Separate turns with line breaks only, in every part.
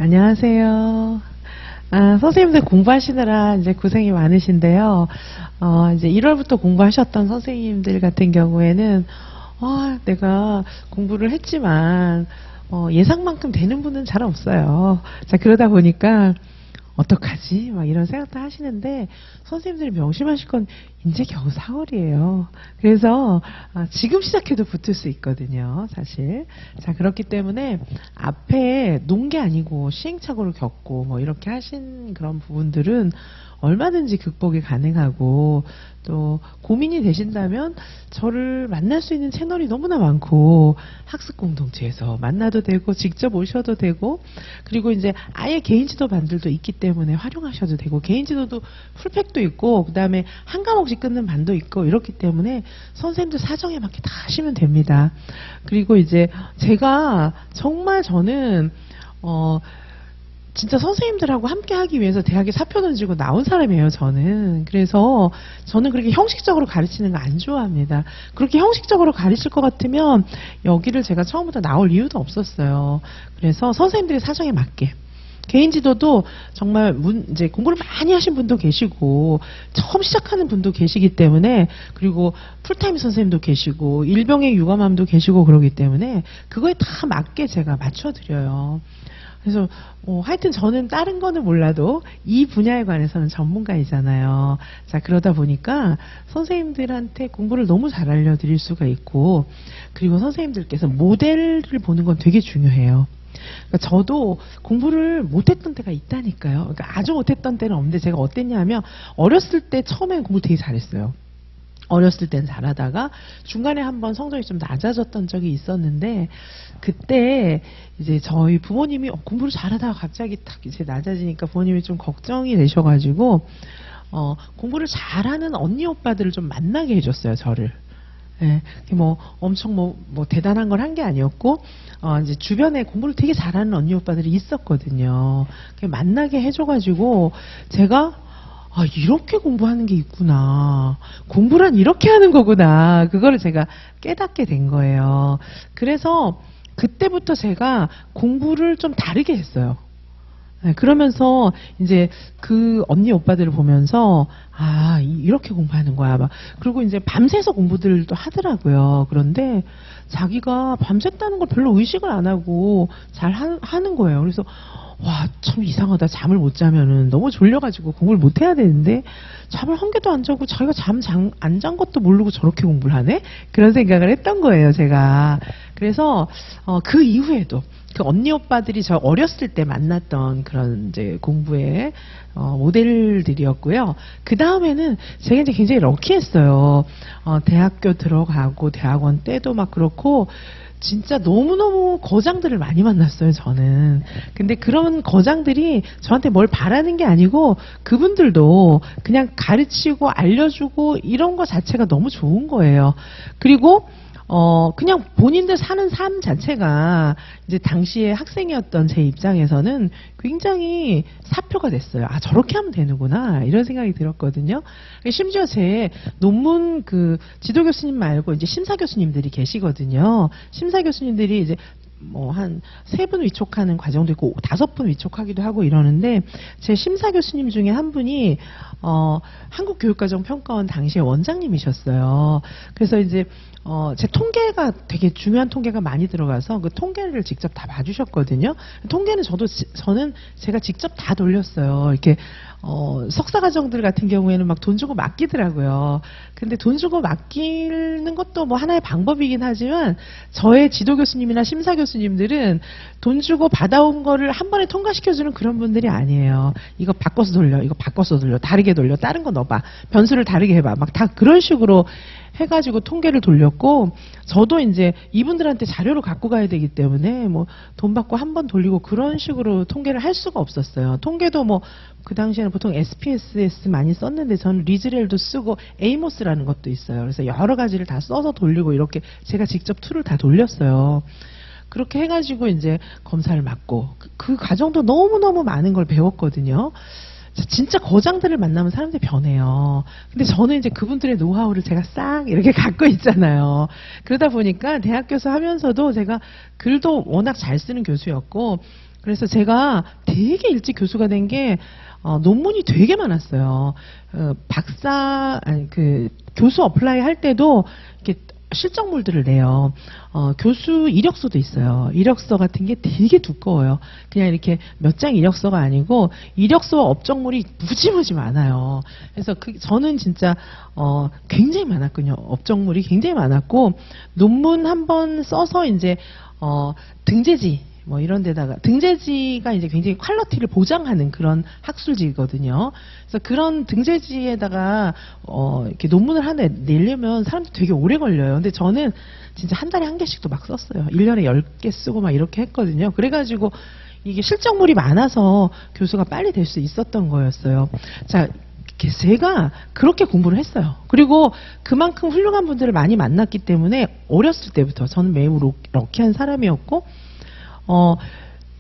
안녕하세요. 선생님들 공부하시느라 이제 고생이 많으신데요. 이제 1월부터 공부하셨던 선생님들 같은 경우에는, 내가 공부를 했지만, 예상만큼 되는 분은 잘 없어요. 자, 그러다 보니까, 어떡하지? 막 이런 생각도 하시는데, 선생님들이 명심하실 건 이제 겨우 4월이에요. 그래서 지금 시작해도 붙을 수 있거든요, 사실. 자, 그렇기 때문에 앞에 논 게 아니고 시행착오를 겪고 뭐 이렇게 하신 그런 부분들은 얼마든지 극복이 가능하고, 또 고민이 되신다면 저를 만날 수 있는 채널이 너무나 많고, 학습 공동체에서 만나도 되고 직접 오셔도 되고, 그리고 이제 아예 개인 지도 반들도 있기 때문에 활용하셔도 되고, 개인 지도도 풀팩도 있고, 그 다음에 한 과목씩 끊는 반도 있고, 이렇기 때문에 선생님들 사정에 맞게 다 하시면 됩니다. 그리고 이제 제가 정말 저는 진짜 선생님들하고 함께 하기 위해서 대학에 사표 던지고 나온 사람이에요, 저는. 그래서 저는 그렇게 형식적으로 가르치는 거 안 좋아합니다. 그렇게 형식적으로 가르칠 것 같으면 여기를 제가 처음부터 나올 이유도 없었어요. 그래서 선생님들의 사정에 맞게. 개인 지도도 정말 이제 공부를 많이 하신 분도 계시고, 처음 시작하는 분도 계시기 때문에, 그리고 풀타임 선생님도 계시고, 일병의 육아맘도 계시고 그러기 때문에, 그거에 다 맞게 제가 맞춰드려요. 그래서 하여튼 저는 다른 거는 몰라도 이 분야에 관해서는 전문가이잖아요. 자, 그러다 보니까 선생님들한테 공부를 너무 잘 알려드릴 수가 있고, 그리고 선생님들께서 모델을 보는 건 되게 중요해요. 그러니까 저도 공부를 못했던 때가 있다니까요. 그러니까 아주 못했던 때는 없는데, 제가 어땠냐 하면 어렸을 때 처음엔 공부 되게 잘했어요. 어렸을 땐 잘하다가 중간에 한번 성적이 좀 낮아졌던 적이 있었는데, 그때 이제 저희 부모님이 공부를 잘하다가 갑자기 딱 이제 낮아지니까 부모님이 좀 걱정이 되셔가지고 공부를 잘하는 언니 오빠들을 좀 만나게 해줬어요, 저를. 예, 뭐 엄청 뭐 대단한 걸 한 게 아니었고, 이제 주변에 공부를 되게 잘하는 언니 오빠들이 있었거든요. 만나게 해줘가지고 제가 이렇게 공부하는 게 있구나. 공부란 이렇게 하는 거구나. 그거를 제가 깨닫게 된 거예요. 그래서 그때부터 제가 공부를 좀 다르게 했어요. 네, 그러면서 이제 그 언니 오빠들을 보면서 이렇게 공부하는 거야. 막 그리고 이제 밤새서 공부들도 하더라고요. 그런데 자기가 밤샜다는 걸 별로 의식을 안 하고 잘 하는 거예요. 그래서 참 이상하다. 잠을 못 자면은 너무 졸려가지고 공부를 못 해야 되는데 잠을 한 개도 안 자고 자기가 안 잔 것도 모르고 저렇게 공부를 하네? 그런 생각을 했던 거예요, 제가. 그래서 그 이후에도 그 언니 오빠들이 저 어렸을 때 만났던 그런 이제 공부의 모델들이었고요. 그 다음에는 제가 이제 굉장히 럭키했어요. 대학교 들어가고 대학원 때도 막 그렇고 진짜 너무너무 거장들을 많이 만났어요, 저는. 근데 그런 거장들이 저한테 뭘 바라는 게 아니고 그분들도 그냥 가르치고 알려주고 이런 거 자체가 너무 좋은 거예요. 그리고 그냥 본인들 사는 삶 자체가 이제 당시에 학생이었던 제 입장에서는 굉장히 사표가 됐어요. 저렇게 하면 되는구나. 이런 생각이 들었거든요. 심지어 제 논문 그 지도 교수님 말고 이제 심사 교수님들이 계시거든요. 심사 교수님들이 이제 한 3분 위촉하는 과정도 있고 5분 위촉하기도 하고 이러는데, 제 심사 교수님 중에 한 분이 한국교육과정평가원 당시에 원장님이셨어요. 그래서 이제 제 통계가 되게 중요한 통계가 많이 들어가서 그 통계를 직접 다 봐주셨거든요. 통계는 저는 제가 직접 다 돌렸어요. 이렇게 석사과정들 같은 경우에는 막 돈 주고 맡기더라고요. 근데 돈 주고 맡기는 것도 뭐 하나의 방법이긴 하지만, 저의 지도 교수님이나 심사 교수님들은 돈 주고 받아온 거를 한 번에 통과시켜주는 그런 분들이 아니에요. 이거 바꿔서 돌려, 이거 바꿔서 돌려, 다르게 돌려, 다른 거 넣어봐, 변수를 다르게 해봐, 막 다 그런 식으로 해가지고 통계를 돌렸고, 저도 이제 이분들한테 자료를 갖고 가야 되기 때문에 뭐 돈 받고 한 번 돌리고 그런 식으로 통계를 할 수가 없었어요. 통계도 뭐 그 당시에는 보통 SPSS 많이 썼는데, 저는 리즈렐도 쓰고 에이모스라는 것도 있어요. 그래서 여러 가지를 다 써서 돌리고 이렇게 제가 직접 툴을 다 돌렸어요. 그렇게 해가지고 이제 검사를 맡고 그 과정도 너무너무 많은 걸 배웠거든요. 진짜 거장들을 만나면 사람들이 변해요. 근데 저는 이제 그분들의 노하우를 제가 싹 이렇게 갖고 있잖아요. 그러다 보니까 대학 교수 하면서도 제가 글도 워낙 잘 쓰는 교수였고, 그래서 제가 되게 일찍 교수가 된 게 논문이 되게 많았어요. 교수 어플라이 할 때도 이렇게 실적물들을 내요. 교수 이력서도 있어요. 이력서 같은 게 되게 두꺼워요. 그냥 이렇게 몇 장 이력서가 아니고 이력서와 업적물이 무지무지 많아요. 그래서 저는 진짜 굉장히 많았군요. 업적물이 굉장히 많았고 논문 한 번 써서 이제 등재지 뭐 이런 데다가 등재지가 이제 굉장히 퀄리티를 보장하는 그런 학술지거든요. 그래서 그런 등재지에다가 이렇게 논문을 하나 내려면 사람들 되게 오래 걸려요. 근데 저는 진짜 한 달에 한 개씩도 막 썼어요. 1년에 10개 쓰고 막 이렇게 했거든요. 그래가지고 이게 실적물이 많아서 교수가 빨리 될 수 있었던 거였어요. 자, 제가 그렇게 공부를 했어요. 그리고 그만큼 훌륭한 분들을 많이 만났기 때문에 어렸을 때부터 저는 매우 럭키한 사람이었고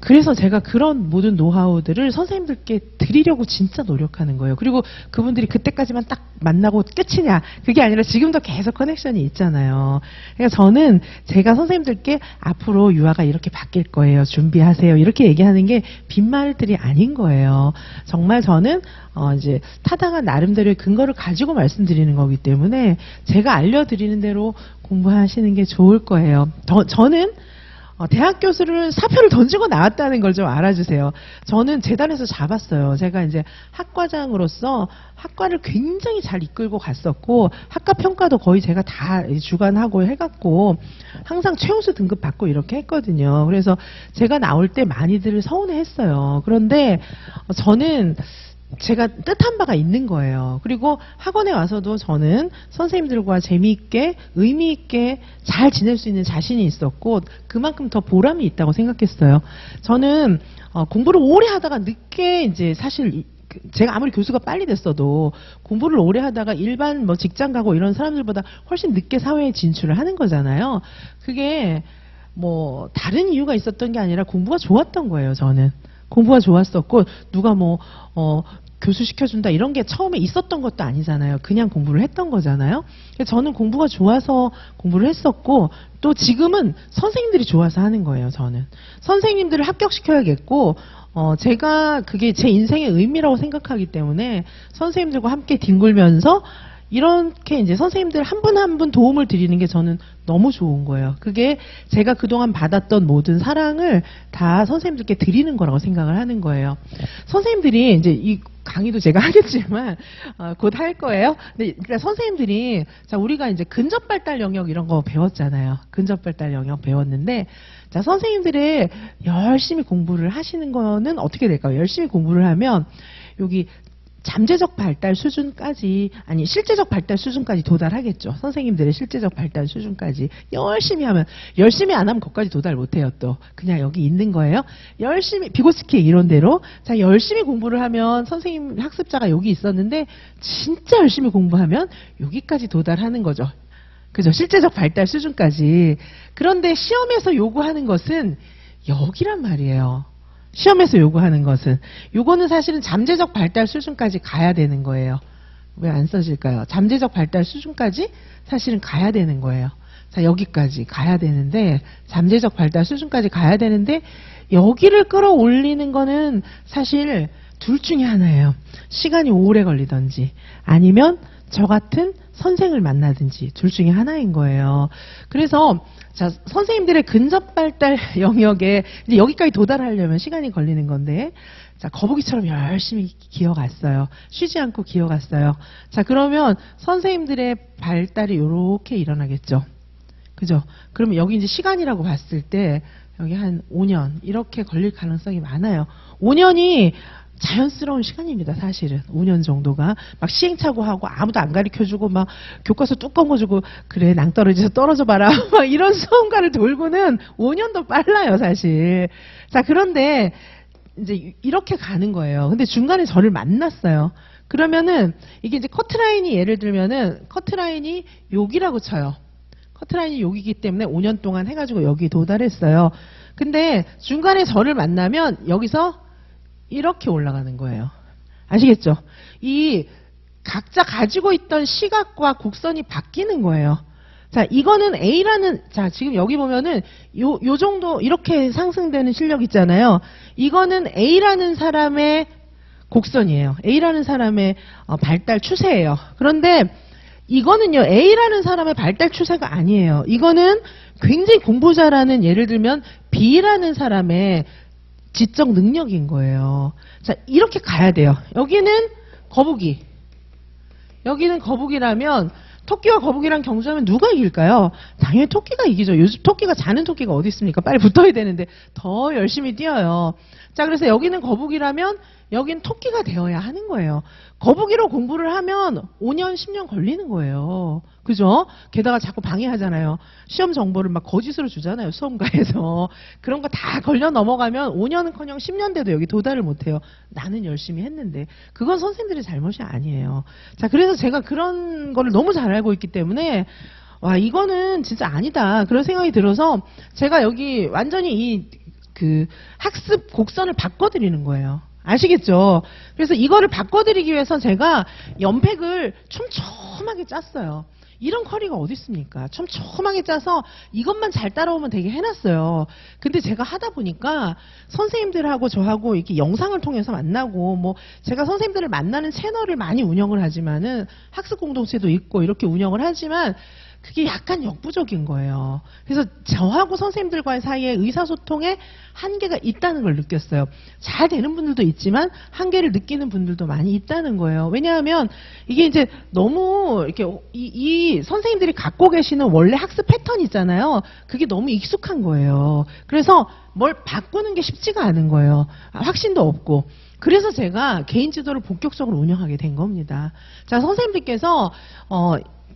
그래서 제가 그런 모든 노하우들을 선생님들께 드리려고 진짜 노력하는 거예요. 그리고 그분들이 그때까지만 딱 만나고 끝이냐. 그게 아니라 지금도 계속 커넥션이 있잖아요. 그러니까 저는 제가 선생님들께 앞으로 유아가 이렇게 바뀔 거예요. 준비하세요. 이렇게 얘기하는 게 빈말들이 아닌 거예요. 정말 저는 이제 타당한 나름대로의 근거를 가지고 말씀드리는 거기 때문에 제가 알려드리는 대로 공부하시는 게 좋을 거예요. 저는 대학 교수를 사표를 던지고 나왔다는 걸 좀 알아주세요. 저는 재단에서 잡았어요. 제가 이제 학과장으로서 학과를 굉장히 잘 이끌고 갔었고 학과 평가도 거의 제가 다 주관하고 해갖고 항상 최우수 등급 받고 이렇게 했거든요. 그래서 제가 나올 때 많이들 서운해했어요. 그런데 저는 제가 뜻한 바가 있는 거예요. 그리고 학원에 와서도 저는 선생님들과 재미있게 의미있게 잘 지낼 수 있는 자신이 있었고 그만큼 더 보람이 있다고 생각했어요. 저는 공부를 오래 하다가 늦게 이제 사실 제가 아무리 교수가 빨리 됐어도 공부를 오래 하다가 일반 뭐 직장 가고 이런 사람들보다 훨씬 늦게 사회에 진출을 하는 거잖아요. 그게 뭐 다른 이유가 있었던 게 아니라 공부가 좋았던 거예요. 저는. 공부가 좋았었고 누가 교수 시켜준다 이런 게 처음에 있었던 것도 아니잖아요. 그냥 공부를 했던 거잖아요. 저는 공부가 좋아서 공부를 했었고 또 지금은 선생님들이 좋아서 하는 거예요. 저는 선생님들을 합격시켜야겠고 제가 그게 제 인생의 의미라고 생각하기 때문에 선생님들과 함께 뒹굴면서 이렇게 이제 선생님들 한 분 한 분 도움을 드리는 게 저는 너무 좋은 거예요. 그게 제가 그동안 받았던 모든 사랑을 다 선생님들께 드리는 거라고 생각을 하는 거예요. 선생님들이 이제 이 강의도 제가 하겠지만 곧 할 거예요. 근데 그러니까 선생님들이 자 우리가 이제 근접 발달 영역 이런 거 배웠잖아요. 근접 발달 영역 배웠는데 자 선생님들의 열심히 공부를 하시는 거는 어떻게 될까요? 열심히 공부를 하면 여기 잠재적 발달 수준까지 아니 실제적 발달 수준까지 도달하겠죠. 선생님들의 실제적 발달 수준까지 열심히 하면 열심히 안 하면 거기까지 도달 못해요. 또 그냥 여기 있는 거예요. 열심히 비고스키의 이론대로 자 열심히 공부를 하면 선생님 학습자가 여기 있었는데 진짜 열심히 공부하면 여기까지 도달하는 거죠. 그죠? 실제적 발달 수준까지. 그런데 시험에서 요구하는 것은 여기란 말이에요. 시험에서 요구하는 것은 요거는 사실은 잠재적 발달 수준까지 가야 되는 거예요. 왜 안 써질까요? 잠재적 발달 수준까지 사실은 가야 되는 거예요. 자 여기까지 가야 되는데 잠재적 발달 수준까지 가야 되는데 여기를 끌어올리는 거는 사실 둘 중에 하나예요. 시간이 오래 걸리든지 아니면 저 같은 선생을 만나든지 둘 중에 하나인 거예요. 그래서 자 선생님들의 근접 발달 영역에 이제 여기까지 도달하려면 시간이 걸리는 건데 자 거북이처럼 열심히 기어갔어요. 쉬지 않고 기어갔어요. 자 그러면 선생님들의 발달이 이렇게 일어나겠죠. 그죠? 그러면 여기 이제 시간이라고 봤을 때 여기 한 5년 이렇게 걸릴 가능성이 많아요. 5년이 자연스러운 시간입니다. 사실은 5년 정도가 막 시행착오하고 아무도 안 가르쳐주고 막 교과서 뚜껑 거주고 그래 낭떠러지에서 떨어져 봐라 막 이런 수험가를 돌고는 5년도 빨라요 사실. 자 그런데 이제 이렇게 가는 거예요. 근데 중간에 저를 만났어요. 그러면은 이게 이제 커트라인이 예를 들면은 커트라인이 여기라고 쳐요. 커트라인이 여기기 때문에 5년 동안 해가지고 여기 도달했어요. 근데 중간에 저를 만나면 여기서 이렇게 올라가는 거예요. 아시겠죠? 이 각자 가지고 있던 시각과 곡선이 바뀌는 거예요. 자, 이거는 A라는, 자, 지금 여기 보면은 요 정도 이렇게 상승되는 실력 있잖아요. 이거는 A라는 사람의 곡선이에요. A라는 사람의 발달 추세예요. 그런데 이거는요, A라는 사람의 발달 추세가 아니에요. 이거는 굉장히 공부 잘하는, 예를 들면 B라는 사람의 지적 능력인 거예요. 자, 이렇게 가야 돼요. 여기는 거북이. 여기는 거북이라면 토끼와 거북이랑 경주하면 누가 이길까요? 당연히 토끼가 이기죠. 요즘 토끼가 자는 토끼가 어디 있습니까? 빨리 붙어야 되는데 더 열심히 뛰어요. 자, 그래서 여기는 거북이라면 여긴 토끼가 되어야 하는 거예요. 거북이로 공부를 하면 5년, 10년 걸리는 거예요. 그죠? 게다가 자꾸 방해하잖아요. 시험 정보를 막 거짓으로 주잖아요. 수험가에서. 그런 거 다 걸려 넘어가면 5년은커녕 10년 돼도 여기 도달을 못해요. 나는 열심히 했는데. 그건 선생님들의 잘못이 아니에요. 자, 그래서 제가 그런 거를 너무 잘 알고 있기 때문에 와, 이거는 진짜 아니다. 그런 생각이 들어서 제가 여기 완전히 그 학습 곡선을 바꿔드리는 거예요. 아시겠죠? 그래서 이거를 바꿔드리기 위해서 제가 연팩을 촘촘하게 짰어요. 이런 커리가 어디 있습니까? 촘촘하게 짜서 이것만 잘 따라오면 되게 해놨어요. 근데 제가 하다 보니까 선생님들하고 저하고 이렇게 영상을 통해서 만나고, 뭐 제가 선생님들을 만나는 채널을 많이 운영을 하지만은 학습 공동체도 있고 이렇게 운영을 하지만 그게 약간 역부족인 거예요. 그래서 저하고 선생님들과의 사이에 의사소통에 한계가 있다는 걸 느꼈어요. 잘 되는 분들도 있지만 한계를 느끼는 분들도 많이 있다는 거예요. 왜냐하면 이게 이제 너무 이렇게 이 선생님들이 갖고 계시는 원래 학습 패턴 있잖아요. 그게 너무 익숙한 거예요. 그래서 뭘 바꾸는 게 쉽지가 않은 거예요. 확신도 없고. 그래서 제가 개인 지도를 본격적으로 운영하게 된 겁니다. 자, 선생님들께서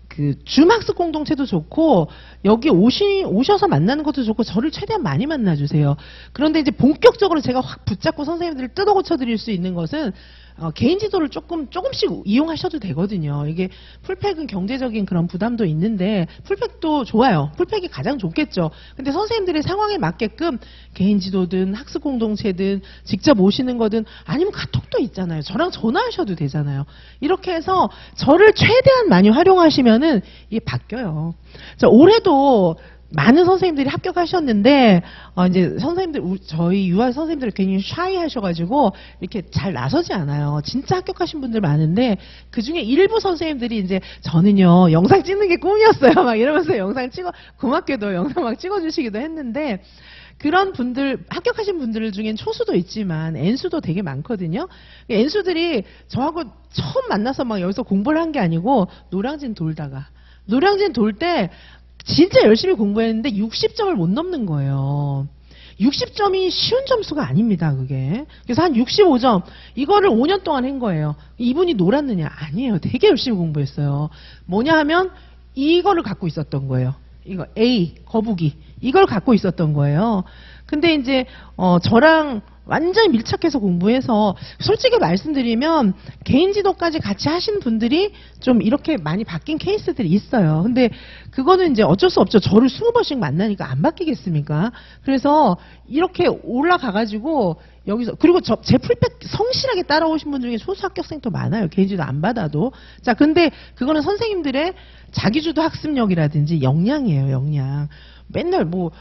그 줌학습 공동체도 좋고 여기 오셔서 만나는 것도 좋고 저를 최대한 많이 만나주세요. 그런데 이제 본격적으로 제가 확 붙잡고 선생님들을 뜯어 고쳐 드릴 수 있는 것은 개인 지도를 조금씩 이용하셔도 되거든요. 이게 풀팩은 경제적인 그런 부담도 있는데 풀팩도 좋아요. 풀팩이 가장 좋겠죠. 근데 선생님들의 상황에 맞게끔 개인 지도든 학습 공동체든 직접 오시는 거든 아니면 카톡도 있잖아요. 저랑 전화하셔도 되잖아요. 이렇게 해서 저를 최대한 많이 활용하시면은 이게 바뀌어요. 자, 올해도 많은 선생님들이 합격하셨는데 이제 선생님들 저희 유아 선생님들 굉장히 샤이 하셔가지고 이렇게 잘 나서지 않아요. 진짜 합격하신 분들 많은데 그 중에 일부 선생님들이 이제 저는요 영상 찍는 게 꿈이었어요 막 이러면서 영상 고맙게도 영상 막 찍어주시기도 했는데 그런 분들 합격하신 분들 중엔 초수도 있지만 N수도 되게 많거든요. N수들이 저하고 처음 만나서 막 여기서 공부를 한 게 아니고 노량진 돌 때 진짜 열심히 공부했는데 60점을 못 넘는 거예요. 60점이 쉬운 점수가 아닙니다, 그게. 그래서 한 65점, 이거를 5년 동안 한 거예요. 이분이 놀았느냐? 아니에요. 되게 열심히 공부했어요. 뭐냐 하면 이거를 갖고 있었던 거예요. 이거 A, 거북이. 이걸 갖고 있었던 거예요. 근데 이제 저랑 완전히 밀착해서 공부해서 솔직히 말씀드리면 개인 지도까지 같이 하신 분들이 좀 이렇게 많이 바뀐 케이스들이 있어요. 근데 그거는 이제 어쩔 수 없죠. 저를 20번씩 만나니까 안 바뀌겠습니까? 그래서 이렇게 올라가가지고 여기서 그리고 제 풀백 성실하게 따라오신 분 중에 소수 합격생도 많아요. 개인 지도 안 받아도. 자, 근데 그거는 선생님들의 자기주도 학습력이라든지 역량이에요. 역량. 맨날 뭐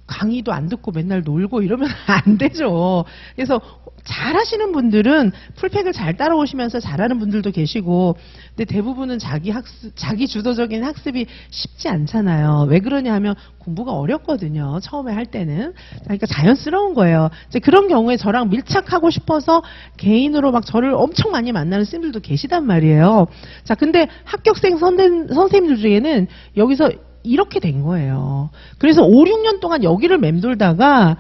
강의도 안 듣고 맨날 놀고 이러면 안 되죠. 그래서 잘하시는 분들은 풀팩을 잘 따라오시면서 잘하는 분들도 계시고, 근데 대부분은 자기 주도적인 학습이 쉽지 않잖아요. 왜 그러냐 하면 공부가 어렵거든요. 처음에 할 때는. 그러니까 자연스러운 거예요. 이제 그런 경우에 저랑 밀착하고 싶어서 개인으로 막 저를 엄청 많이 만나는 쌤들도 계시단 말이에요. 자, 근데 합격생 선생님들 중에는 여기서 이렇게 된 거예요. 그래서 5, 6년 동안 여기를 맴돌다가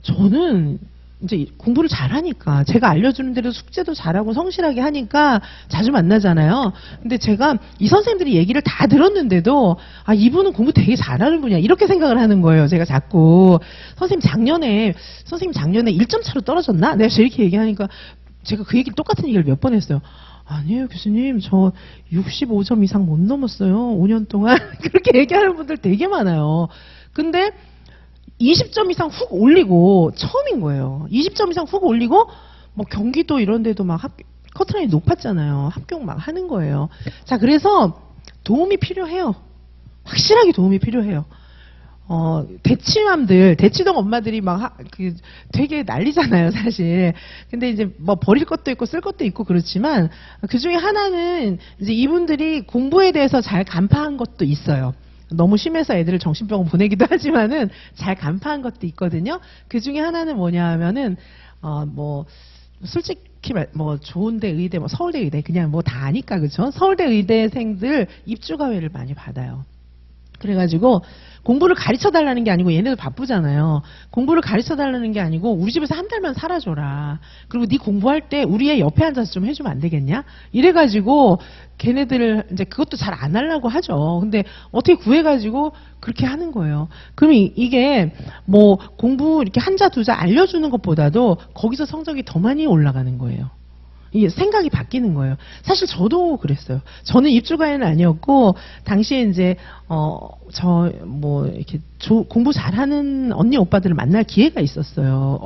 저는 이제 공부를 잘하니까 제가 알려주는 대로 숙제도 잘하고 성실하게 하니까 자주 만나잖아요. 근데 제가 이 선생님들이 얘기를 다 들었는데도 아, 이분은 공부 되게 잘하는 분이야 이렇게 생각을 하는 거예요. 제가 자꾸 선생님 작년에 1점 차로 떨어졌나? 내가 이렇게 얘기하니까 제가 그 얘기 똑같은 얘기를 몇 번 했어요. 아니에요, 교수님. 저 65점 이상 못 넘었어요. 5년 동안. 그렇게 얘기하는 분들 되게 많아요. 근데 20점 이상 훅 올리고, 처음인 거예요. 20점 이상 훅 올리고, 뭐 경기도 이런 데도 막 커트라인이 높았잖아요. 합격 막 하는 거예요. 자, 그래서 도움이 필요해요. 확실하게 도움이 필요해요. 대치맘들, 대치동 엄마들이 되게 난리잖아요, 사실. 근데 이제 뭐 버릴 것도 있고 쓸 것도 있고 그렇지만 그 중에 하나는 이제 이분들이 공부에 대해서 잘 간파한 것도 있어요. 너무 심해서 애들을 정신병원 보내기도 하지만은 잘 간파한 것도 있거든요. 그 중에 하나는 뭐냐 하면은, 솔직히 좋은데 의대, 서울대 의대, 그냥 다 아니까, 그죠? 서울대 의대생들 입주과외를 많이 받아요. 그래가지고 공부를 가르쳐 달라는 게 아니고 얘네들 바쁘잖아요. 공부를 가르쳐 달라는 게 아니고 우리 집에서 한 달만 살아줘라. 그리고 네 공부할 때 우리 애 옆에 앉아서 좀 해주면 안 되겠냐? 이래가지고 걔네들을 이제 그것도 잘 안 하려고 하죠. 근데 어떻게 구해가지고 그렇게 하는 거예요. 그럼 이게 공부 이렇게 한자 두자 알려주는 것보다도 거기서 성적이 더 많이 올라가는 거예요. 이게 생각이 바뀌는 거예요. 사실 저도 그랬어요. 저는 입주과외는 아니었고, 당시에 이제, 이렇게 공부 잘하는 언니 오빠들을 만날 기회가 있었어요.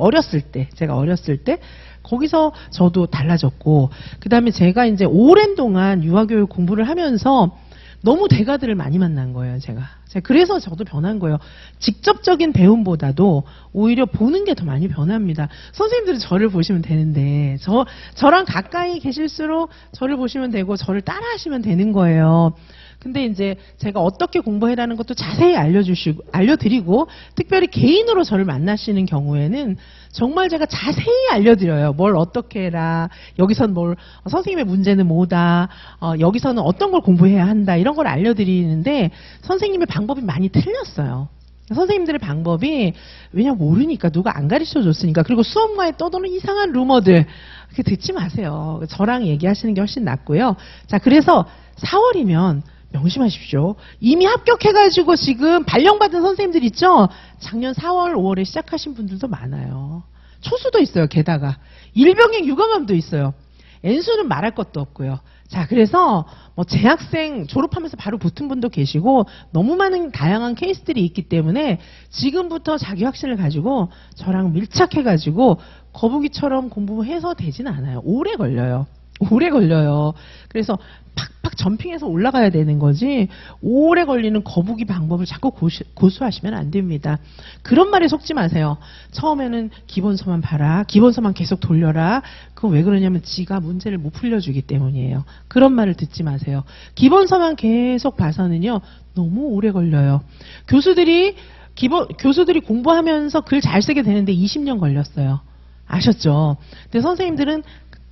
제가 어렸을 때. 거기서 저도 달라졌고, 그 다음에 제가 이제 오랜 동안 유아교육 공부를 하면서 너무 대가들을 많이 만난 거예요, 제가. 그래서 저도 변한 거예요. 직접적인 배움보다도 오히려 보는 게 더 많이 변합니다. 선생님들은 저를 보시면 되는데, 저랑 가까이 계실수록 저를 보시면 되고, 저를 따라 하시면 되는 거예요. 근데 이제 제가 어떻게 공부해라는 것도 자세히 알려드리고, 특별히 개인으로 저를 만나시는 경우에는 정말 제가 자세히 알려드려요. 뭘 어떻게 해라. 여기선 선생님의 문제는 뭐다. 여기서는 어떤 걸 공부해야 한다. 이런 걸 알려드리는데, 선생님의 방법이 많이 틀렸어요. 선생님들의 방법이, 왜냐면 모르니까, 누가 안 가르쳐 줬으니까. 그리고 수업마에 떠도는 이상한 루머들. 그렇게 듣지 마세요. 저랑 얘기하시는 게 훨씬 낫고요. 자, 그래서 4월이면 명심하십시오. 이미 합격해가지고 지금 발령받은 선생님들 있죠? 작년 4월, 5월에 시작하신 분들도 많아요. 초수도 있어요, 게다가. 일병행 유감함도 있어요. N수는 말할 것도 없고요. 자, 그래서 재학생 졸업하면서 바로 붙은 분도 계시고 너무 많은 다양한 케이스들이 있기 때문에 지금부터 자기 확신을 가지고 저랑 밀착해가지고 거북이처럼 공부해서 되진 않아요. 오래 걸려요. 그래서 팍팍 점핑해서 올라가야 되는 거지 오래 걸리는 거북이 방법을 자꾸 고수하시면 안 됩니다. 그런 말에 속지 마세요. 처음에는 기본서만 봐라. 기본서만 계속 돌려라. 그건 왜 그러냐면 지가 문제를 못 풀려주기 때문이에요. 그런 말을 듣지 마세요. 기본서만 계속 봐서는요. 너무 오래 걸려요. 교수들이 공부하면서 글 잘 쓰게 되는데 20년 걸렸어요. 아셨죠? 근데 선생님들은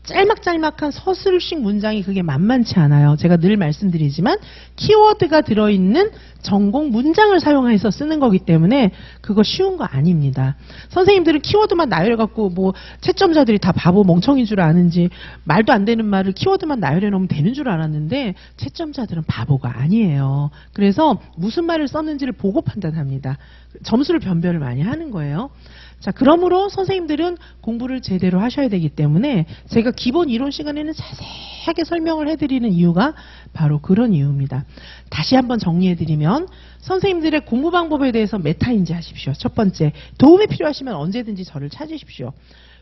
짤막짤막한 서술식 문장이 그게 만만치 않아요. 제가 늘 말씀드리지만 키워드가 들어있는 전공 문장을 사용해서 쓰는 거기 때문에 그거 쉬운 거 아닙니다. 선생님들은 키워드만 나열해갖고 채점자들이 다 바보 멍청인 줄 아는지 말도 안 되는 말을 키워드만 나열해 놓으면 되는 줄 알았는데 채점자들은 바보가 아니에요. 그래서 무슨 말을 썼는지를 보고 판단합니다. 점수를 변별을 많이 하는 거예요. 자, 그러므로 선생님들은 공부를 제대로 하셔야 되기 때문에 제가 기본 이론 시간에는 자세하게 설명을 해드리는 이유가 바로 그런 이유입니다. 다시 한번 정리해드리면 선생님들의 공부 방법에 대해서 메타인지하십시오. 첫 번째, 도움이 필요하시면 언제든지 저를 찾으십시오.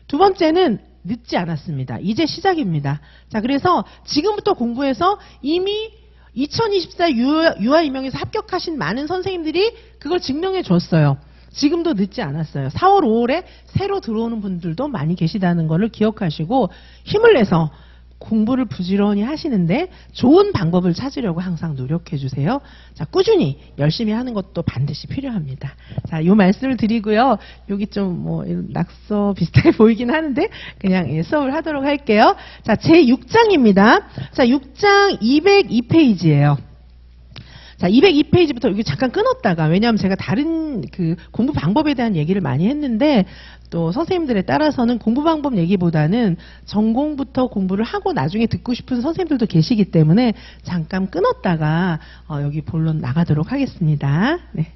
두 번째는 늦지 않았습니다. 이제 시작입니다. 자, 그래서 지금부터 공부해서 이미 2024 유아임용에서 합격하신 많은 선생님들이 그걸 증명해 줬어요. 지금도 늦지 않았어요. 4월, 5월에 새로 들어오는 분들도 많이 계시다는 것을 기억하시고 힘을 내서 공부를 부지런히 하시는데 좋은 방법을 찾으려고 항상 노력해 주세요. 자, 꾸준히 열심히 하는 것도 반드시 필요합니다. 자, 요 말씀을 드리고요. 여기 좀 낙서 비슷하게 보이긴 하는데 그냥 수업을 하도록 할게요. 자, 제 6장입니다. 자, 6장 202페이지예요. 자, 202페이지부터 여기 잠깐 끊었다가, 왜냐하면 제가 다른 공부 방법에 대한 얘기를 많이 했는데, 또 선생님들에 따라서는 공부 방법 얘기보다는 전공부터 공부를 하고 나중에 듣고 싶은 선생님들도 계시기 때문에 잠깐 끊었다가, 여기 본론 나가도록 하겠습니다. 네.